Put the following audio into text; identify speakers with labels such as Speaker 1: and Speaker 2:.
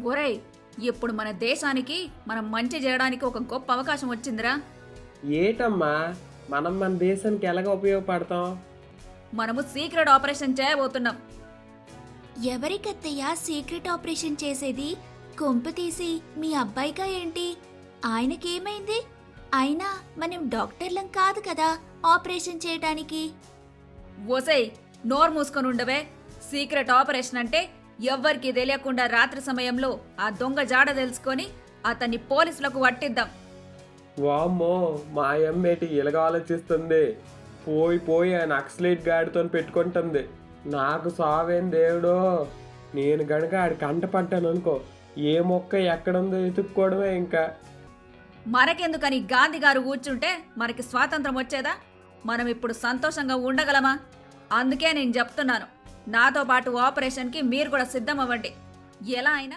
Speaker 1: ఒరేయ్, ఇప్పుడు మన దేశానికి మనం మంచి చేయడానికి ఒక గొప్ప అవకాశం వచ్చిందిరా.
Speaker 2: ఏటమ్మా, మనం మన దేశానికి ఎలాగ ఉపయోగపడతాం?
Speaker 1: మనము సీక్రెట్ ఆపరేషన్ చేయబోతున్నాం.
Speaker 3: ఎవరికత్తయ్యా సీక్రెట్ ఆపరేషన్ చేసేది? కొంపు తీసి మీ అబ్బాయిగా ఏంటి? ఆయనకేమైంది? అయినా మనం డాక్టర్లం కాదు కదా ఆపరేషన్ చేయటానికి.
Speaker 1: ఒసేయ్, నోరు మూసుకొని ఉండవే. సీక్రెట్ ఆపరేషన్ అంటే ఎవ్వరికీ తెలియకుండా రాత్రి సమయంలో ఆ దొంగ జాడ తెలుసుకొని అతన్ని పోలీసులకు పట్టిద్దాం.
Speaker 2: వామ్మో, మా అమ్మేటి ఇలాగ ఆలోచిస్తుంది. పోయి పోయి ఆ నక్సలైట్ గాడితో పెట్టుకుంటుంది. నాకు సావేం దేవుడో. నేను గనక ఆడి కంట పట్టాను అనుకో, ఏ మొక్క ఎక్కడుందో ఎతుక్కోవడమే ఇంకా.
Speaker 1: మనకెందుకని గాంధీ గారు కూర్చుంటే మనకి స్వాతంత్రం వచ్చేదా? మనం ఇప్పుడు సంతోషంగా ఉండగలమా? అందుకే నేను చెప్తున్నాను, నాతో పాటు ఆపరేషన్కి మీరు కూడా సిద్ధం అవ్వండి. ఎలా అయినా